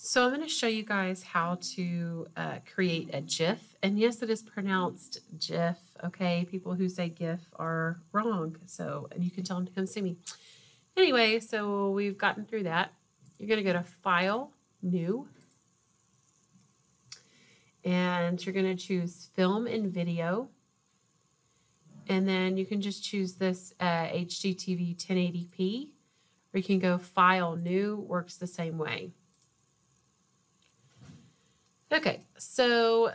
So I'm going to show you guys how to create a GIF. And yes, it is pronounced GIF. Okay, people who say GIF are wrong. So, and you can tell them to come see me. Anyway, so we've gotten through that. You're going to go to File, New. And you're going to choose Film and Video. And then you can just choose this HDTV 1080p. Or you can go File, New, works the same way. Okay, so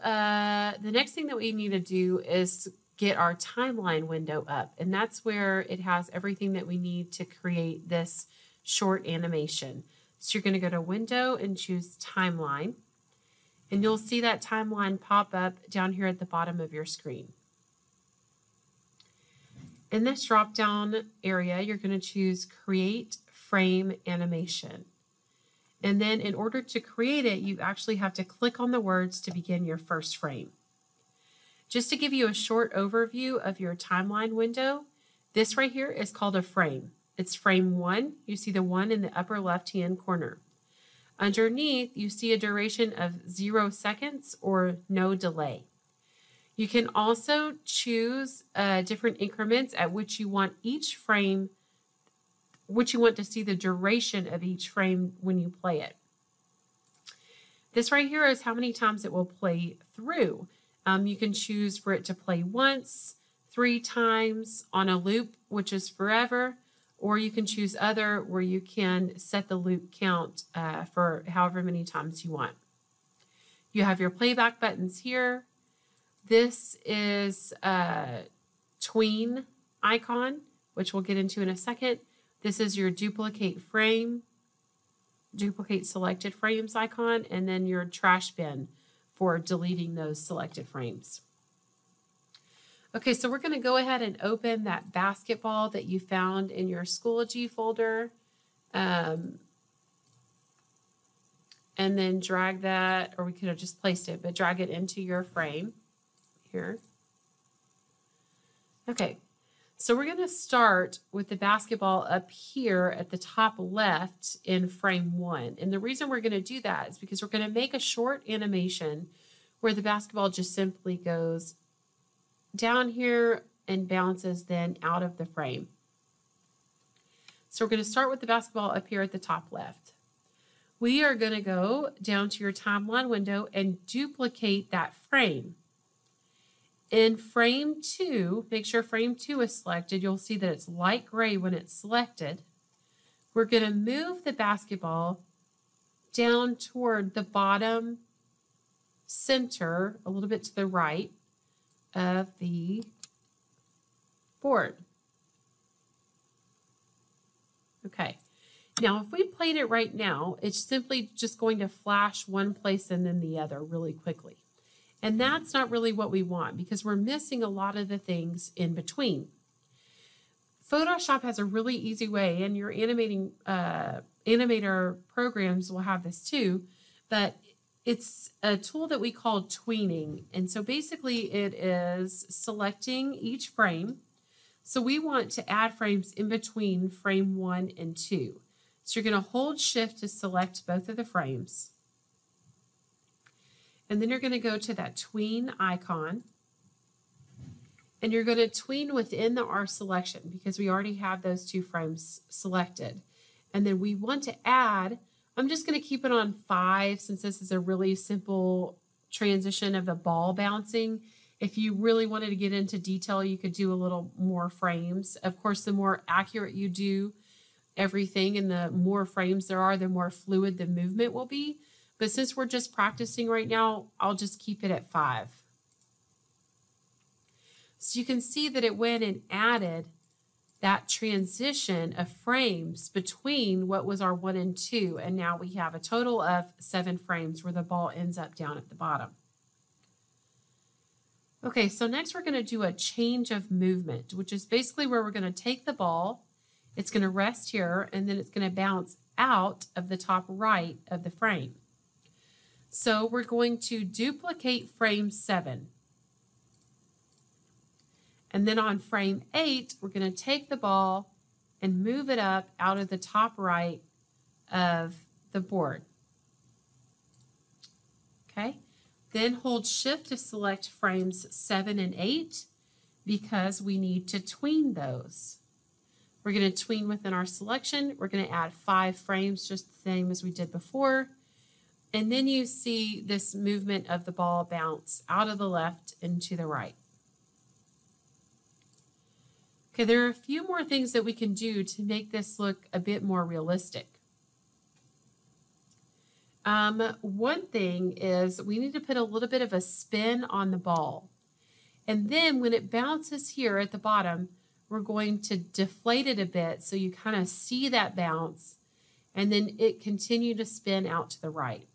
the next thing that we need to do is get our timeline window up, and that's where it has everything that we need to create this short animation. So you're going to go to Window and choose Timeline, and you'll see that timeline pop up down here at the bottom of your screen. In this drop-down area, you're going to choose Create Frame Animation. And then in order to create it, you actually have to click on the words to begin your first frame. Just to give you a short overview of your timeline window, this right here is called a frame. It's frame 1. You see the 1 in the upper left-hand corner. Underneath, you see a duration of 0 seconds or no delay. You can also choose different increments at which you want each frame, which you want to see the duration of each frame when you play it. This right here is how many times it will play through. You can choose for it to play once, 3 times, on a loop, which is forever, or you can choose other where you can set the loop count for however many times you want. You have your playback buttons here. This is a tween icon, which we'll get into in a second. This is your duplicate frame, duplicate selected frames icon, and then your trash bin for deleting those selected frames. Okay, so we're going to go ahead and open that basketball that you found in your Schoology folder, and then drag that, or we could have just placed it, but drag it into your frame here. Okay. So we're going to start with the basketball up here at the top left in frame 1. And the reason we're going to do that is because we're going to make a short animation where the basketball just simply goes down here and bounces then out of the frame. So we're going to start with the basketball up here at the top left. We are going to go down to your timeline window and duplicate that frame. In frame 2, make sure frame 2 is selected. You'll see that it's light gray when it's selected. We're going to move the basketball down toward the bottom center, a little bit to the right of the board. Okay. Now, if we played it right now, it's simply just going to flash one place and then the other really quickly. And that's not really what we want because we're missing a lot of the things in between. Photoshop has a really easy way, and your animator programs will have this too, but it's a tool that we call tweening. And so basically it is selecting each frame. So we want to add frames in between frame 1 and 2. So you're going to hold Shift to select both of the frames. And then you're going to go to that tween icon, and you're going to tween within the R selection because we already have those 2 frames selected. And then we want to add, I'm just going to keep it on 5 since this is a really simple transition of the ball bouncing. If you really wanted to get into detail, you could do a little more frames. Of course, the more accurate you do everything and the more frames there are, the more fluid the movement will be. But since we're just practicing right now, I'll just keep it at 5. So you can see that it went and added that transition of frames between what was our 1 and 2. And now we have a total of 7 frames where the ball ends up down at the bottom. Okay, so next we're going to do a change of movement, which is basically where we're going to take the ball. It's going to rest here, and then it's going to bounce out of the top right of the frame. So we're going to duplicate frame 7. And then on frame 8, we're going to take the ball and move it up out of the top right of the board. Okay, then hold Shift to select frames 7 and 8 because we need to tween those. We're going to tween within our selection. We're going to add 5 frames, just the same as we did before. And then you see this movement of the ball bounce out of the left and to the right. Okay, there are a few more things that we can do to make this look a bit more realistic. One thing is we need to put a little bit of a spin on the ball. And then when it bounces here at the bottom, we're going to deflate it a bit so you kind of see that bounce, and then it continue to spin out to the right.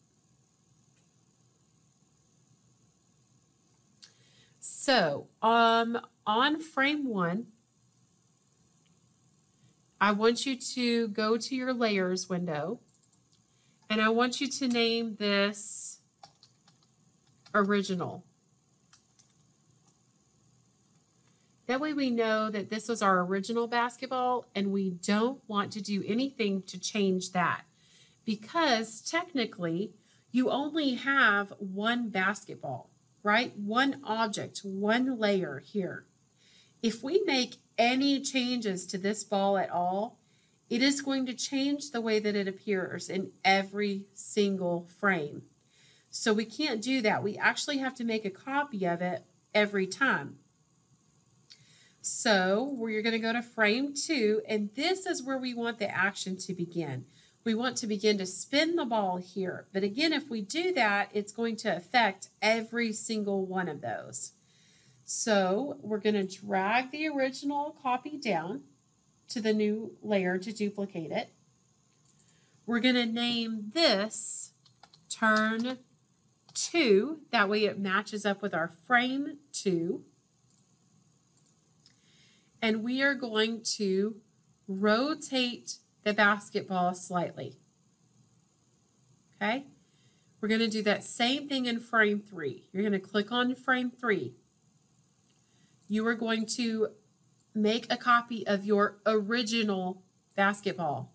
So on frame 1, I want you to go to your layers window, and I want you to name this original. That way we know that this was our original basketball, and we don't want to do anything to change that, because technically you only have one basketball, right? One object, one layer here. If we make any changes to this ball at all, it is going to change the way that it appears in every single frame. So we can't do that. We actually have to make a copy of it every time. So you're going to go to frame 2, and this is where we want the action to begin. We want to begin to spin the ball here. But again, if we do that, it's going to affect every single one of those. So we're going to drag the original copy down to the new layer to duplicate it. We're going to name this turn 2. That way it matches up with our frame 2. And we are going to rotate the basketball slightly. Okay? We're going to do that same thing in frame 3. You're going to click on frame 3. You are going to make a copy of your original basketball.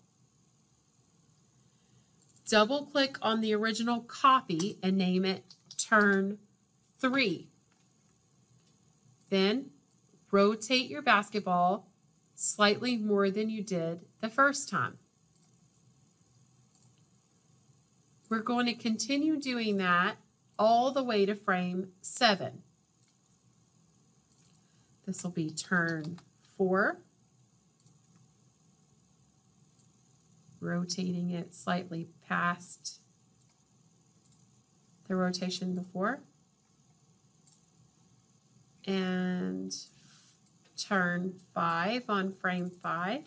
Double click on the original copy and name it turn 3. Then rotate your basketball slightly more than you did the first time. We're going to continue doing that all the way to frame 7. This will be turn 4. Rotating it slightly past the rotation before. And turn 5 on frame 5.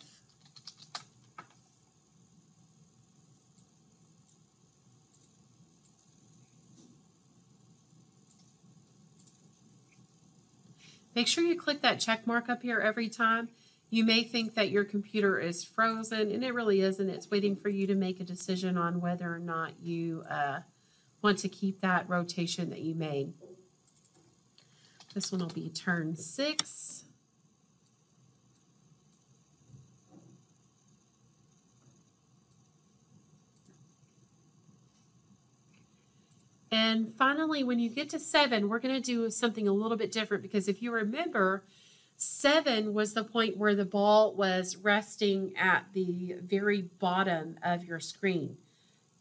Make sure you click that check mark up here every time. You may think that your computer is frozen, and it really isn't. It's waiting for you to make a decision on whether or not you want to keep that rotation that you made. This one will be turn 6. And finally, when you get to 7, we're going to do something a little bit different, because if you remember, 7 was the point where the ball was resting at the very bottom of your screen.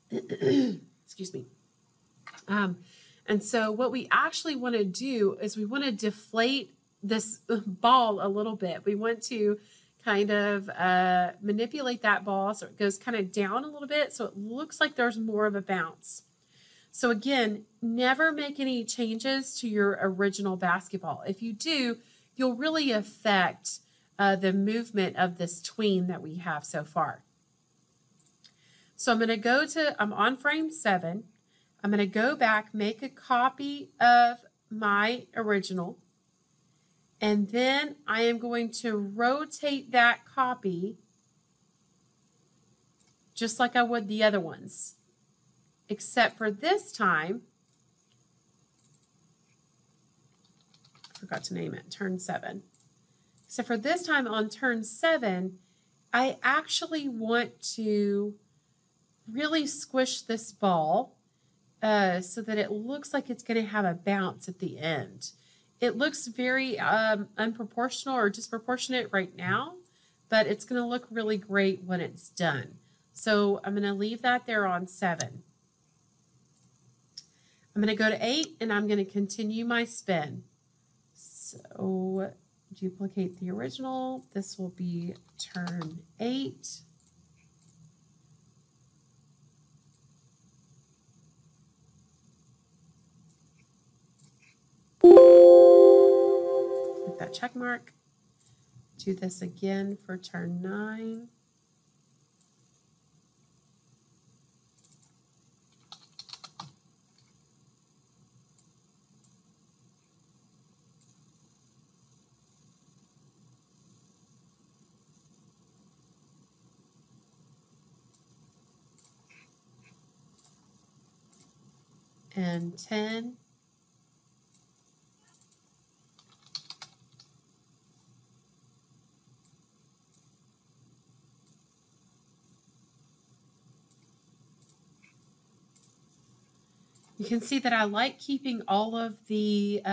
Excuse me. And so what we actually want to do is we want to deflate this ball a little bit. We want to kind of manipulate that ball so it goes kind of down a little bit so it looks like there's more of a bounce. So again, never make any changes to your original basketball. If you do, you'll really affect the movement of this tween that we have so far. So I'm on frame 7. I'm going to go back, make a copy of my original, and then I am going to rotate that copy just like I would the other ones. Except for this time, I forgot to name it, turn 7. Except for this time on turn 7, I actually want to really squish this ball so that it looks like it's going to have a bounce at the end. It looks very unproportional or disproportionate right now, but it's going to look really great when it's done. So I'm going to leave that there on 7. I'm going to go to 8 and I'm going to continue my spin. So duplicate the original. This will be turn 8. Hit that check mark. Do this again for turn 9. And 10. You can see that I like keeping all of the,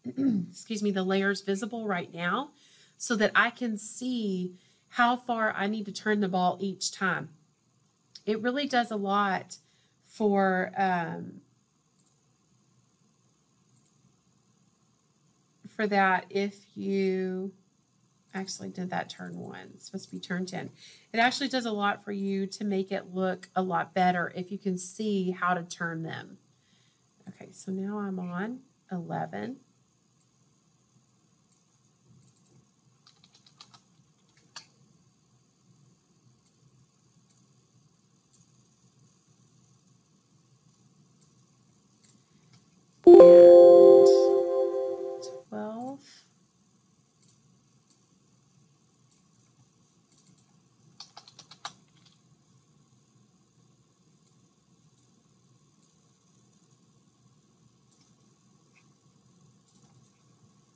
excuse me, the layers visible right now so that I can see how far I need to turn the ball each time. It really does a lot for that if you actually did that turn 1. It's supposed to be turn 10. It actually does a lot for you to make it look a lot better if you can see how to turn them. Okay, so now I'm on 11. And 12.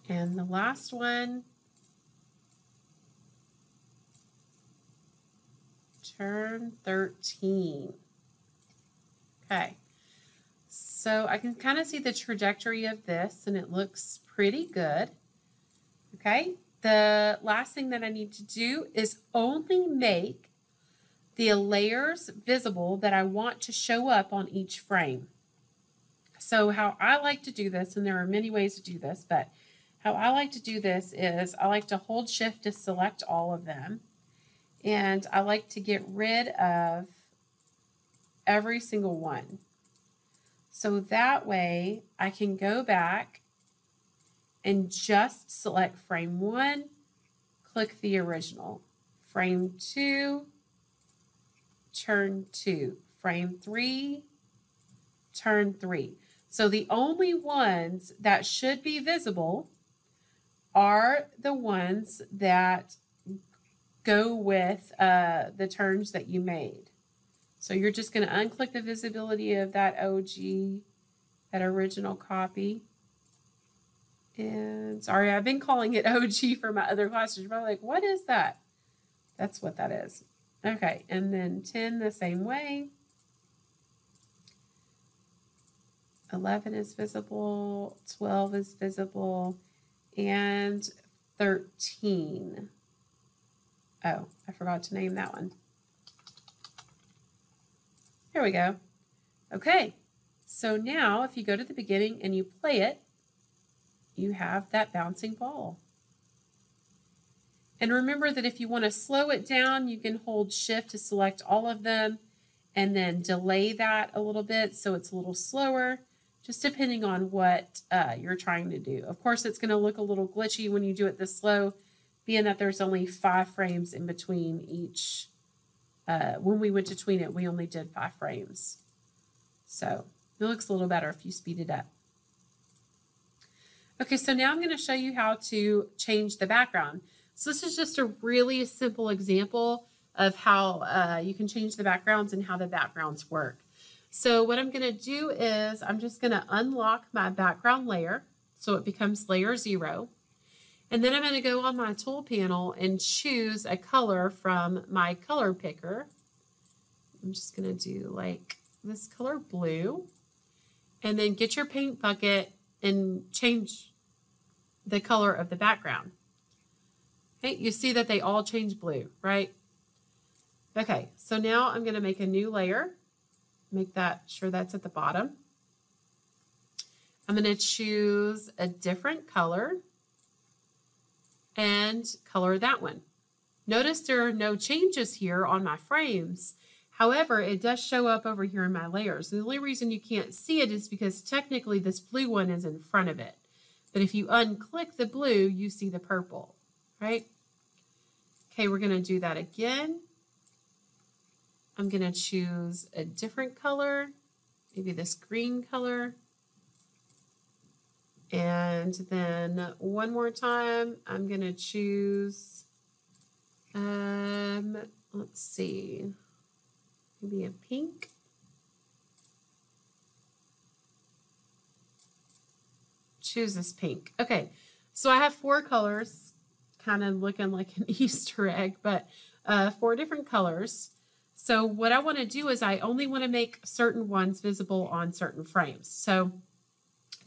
And the last one, turn 13. Okay, so I can kind of see the trajectory of this and it looks pretty good. Okay, the last thing that I need to do is only make the layers visible that I want to show up on each frame. So how I like to do this, and there are many ways to do this, but how I like to do this is I like to hold shift to select all of them. And I like to get rid of every single one. So that way I can go back and just select frame 1, click the original. Frame 2, turn 2. Frame 3, turn 3. So the only ones that should be visible are the ones that go with the turns that you made. So you're just going to unclick the visibility of that OG, that original copy. And sorry, I've been calling it OG for my other classes. You're probably like, what is that? That's what that is. Okay, and then 10 the same way. 11 is visible, 12 is visible, and 13. Oh, I forgot to name that one. Here we go. Okay, so now if you go to the beginning and you play it, you have that bouncing ball. And remember that if you want to slow it down, you can hold shift to select all of them and then delay that a little bit so it's a little slower, just depending on what you're trying to do. Of course, it's going to look a little glitchy when you do it this slow, being that there's only 5 frames in between each. When we went to tween it, we only did 5 frames. So it looks a little better if you speed it up. Okay, so now I'm going to show you how to change the background. So this is just a really simple example of how you can change the backgrounds and how the backgrounds work. So what I'm going to do is I'm just going to unlock my background layer so it becomes layer 0. And then I'm going to go on my tool panel and choose a color from my color picker. I'm just going to do like this color blue. And then get your paint bucket and change the color of the background. Okay, you see that they all change blue, right? Okay, so now I'm going to make a new layer. Make sure that's at the bottom. I'm going to choose a different color and color that one. Notice there are no changes here on my frames. However, it does show up over here in my layers. The only reason you can't see it is because technically this blue one is in front of it. But if you unclick the blue, you see the purple, right? Okay, we're going to do that again. I'm going to choose a different color, maybe this green color. And then one more time, I'm going to choose, let's see, maybe a pink. Choose this pink. Okay, so I have 4 colors, kind of looking like an Easter egg, but 4 different colors. So what I want to do is I only want to make certain ones visible on certain frames. So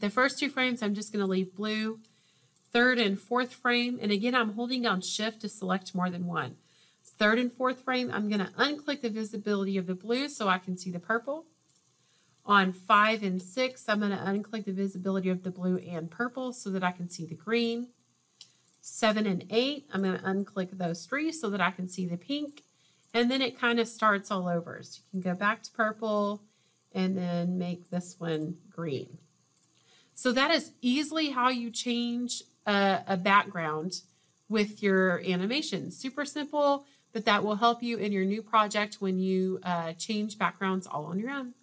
the first 2 frames, I'm just going to leave blue. 3rd and 4th frame, and again, I'm holding down Shift to select more than one. 3rd and 4th frame, I'm going to unclick the visibility of the blue so I can see the purple. On 5 and 6, I'm going to unclick the visibility of the blue and purple so that I can see the green. 7 and 8, I'm going to unclick those 3 so that I can see the pink. And then it kind of starts all over. So you can go back to purple and then make this one green. So that is easily how you change a background with your animation. Super simple, but that will help you in your new project when you change backgrounds all on your own.